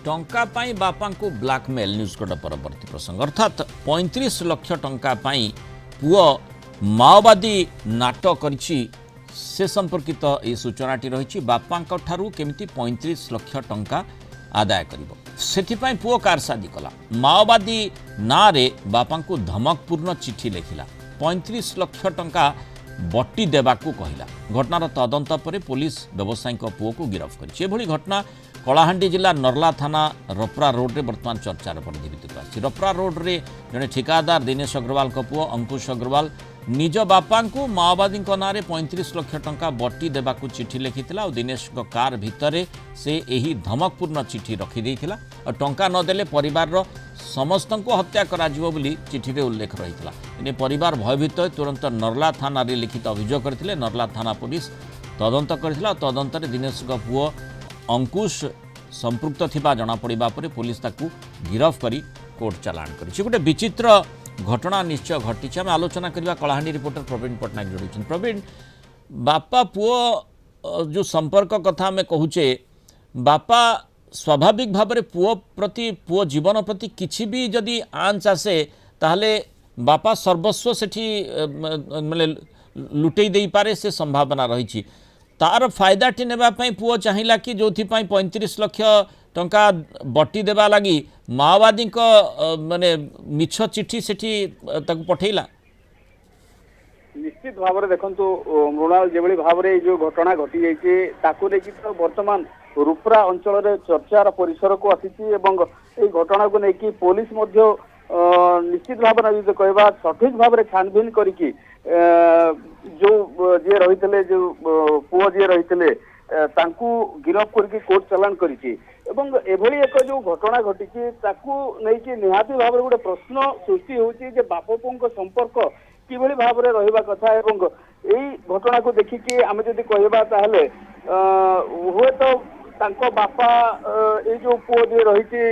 टंका पाई बापा को ब्लैकमेल न्यूज कोड परवर्ती प्रसंग अर्थात 35 लाख टंका पाई पुओ माओवादी नाटक करिछि से संपर्कित ये सूचनाटी रही बापा केमिति 35 लाख टंका आदाय करिबो सेथिपाई पुओ कारसादी कला माओवादी ना रे बापा को धमकपूर्ण चिठी लिखिला 35 लाख टंका बट्टी देवाकू कहला घटनार तदंत पर पुलिस व्यवसायी पुओ को गिरफ्त कर घटना कलाहांडी जिला नर्ला थाना रपरा रोड रे वर्तमान चर्चार परिधीभितर आसी रपरा रोड रे जड़े ठिकादार दिनेश अग्रवाल पुओ अंकुश अग्रवाल निज बापा को माओवादी ना 35 लाख टंका बट्टी देवाकू चिठी लिखिथिला और दिनेश कार भितर से यही धमकपूर्ण चिठी रखिदेइथिला और टंका नदेले परिवार समस्त को हत्या कराजिवो बोली चिठी रे उल्लेख रहिथिला इने परिवार भयभीत तुरंत नर्ला थाना रे लिखित अभियोग करथिले नर्ला थाना पुलिस तदंत करथिला तदंत रे दिनेश पुओ अंकुश संपृक्त थिबा जना पड़िबा परे पुलिस ताकू गिरफ्त करी कोर्ट चालान करिछि गोटे विचित्र घटना निश्चय घटी आम आलोचना करवा कलाहांडी रिपोर्टर प्रवीण पट्टनायक जोड़ी प्रवीण बापा पुओ जो संपर्क कथा आम कहूचे बापा स्वाभाविक भाव में पुओ प्रति पुओ जीवन प्रति किछि भी जदि आंच आसे ताहले बापा सर्वस्व सेठी माने लुटेई देई पारे से संभावना रही तार फायदाटी नेबाई पुओ चाहिला कि जो 35 लाख टंका बट्टी देवा लगी माओवादी माने मिछ चिठी सेठी ताकू पठेला निश्चित भाव में देखो मृणाल जो भाव में जो घटना घटी जाइए ताकू लेकिन तो वर्तमान रुप्रा अंचल चर्चार परिसर को आसी घटना को लेकिन पुलिस निश्चित भाव में कहवा सठिक भाव में छानबीन करके जो जी रही जो पुओ जी रही तांकू गिरफ करके कोर्ट चालान करिछि एवं एभली एक जो घटना घटी ताकू नहीं निहाती भाव में गोटे प्रश्न सृष्टि होछि जे बाप पुओ संपर्क किभली भाव में रहिबा कथा एवं एई घटना को देखिकी आमे जदि कहबा ताहले हुए तो तांको बापा ए जो पुओ जे रहिछि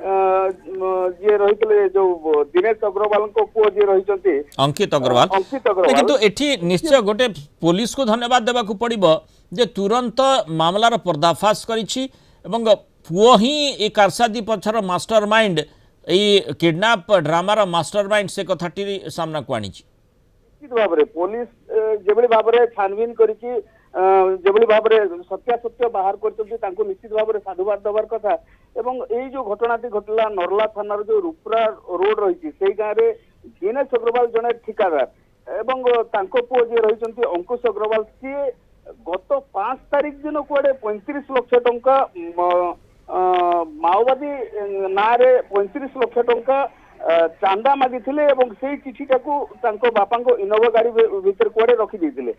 जे रहितले जो दिनेश अग्रवाल को पुओ जे रहिचंती अंकित अग्रवाल किंतु एठी निश्चय गोटे पुलिस को धन्यवाद देबा को पड़िबो जे तुरंत मामलार पर्दाफाश करिछि एवं पुओ ही ए कारसादी पछर मास्टरमाइंड ए किडनैप ड्रामार मास्टरमाइंड से कथाटी सामना को आनिछि निश्चित भाव में पुलिस जेभली भाव में छानबीन करिछि जेभली भाव में सत्यासत्य बाहर करछंती निश्चित भाव में साधुवाद देवार कथा एवं यही जो घटनाटी घटला नर्ला थानार जो रुप्रा रोड रही से गाँव में दिनेश अग्रवाल जड़े ठिकादार एवं पुओ जी रही अंकुश अग्रवाल सी गत 5 तारिख दिन कुआडे 35 लाख टंका माओवादी ना 35 लाख टंका चांदा मागी से चिठीटा को बापा को इनोवा गाड़ी भीतर कुआडे रखी देते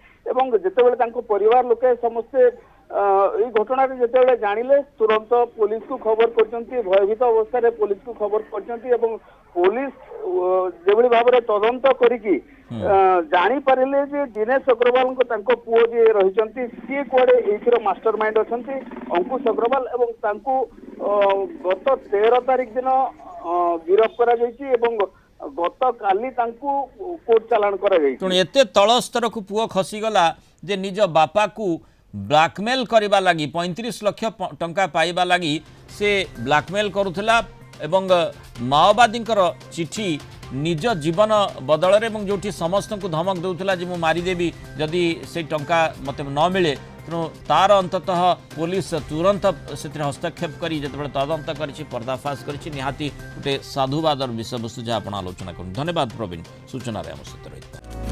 जितेबाला परिवार लोके समस्ते ये घटना जितेबाला जानिले तुरंत पुलिस को खबर कर भयभीत अवस्था पुलिस को खबर कर पुलिस जो भाव में तदंत करिकी जानी पारिले जे दिनेश अग्रवाल को पुओ जी रही सी कुआडे एथर मास्टरमाइंड अच्छा अंकुश अग्रवाल एवं तांको गत 13 तारिख दिन गिरफ करा गत काली कोर्ट चालान करा एते तल स्तर को पुओ खसीगला जे निज बापा को ब्लैकमेल करबा लगी 35 लाख टंका पाइबा लगी से ब्लैकमेल करुथला एवं माओवादी चिठी निज जीवन बदल रे जो समस्त को धमक देउथला जे मु मारिदेवी जदि से टंका मते न मिले तेणु तार अंततः पुलिस तुरंत से हस्तक्षेप करी जिते तदंत करिछि पर्दाफाश करिछि निहाती गोटे साधुवादर विषय वस्तु जहाँ आप आलोचना करूँ धन्यवाद प्रवीण सूचना आम सहित रही।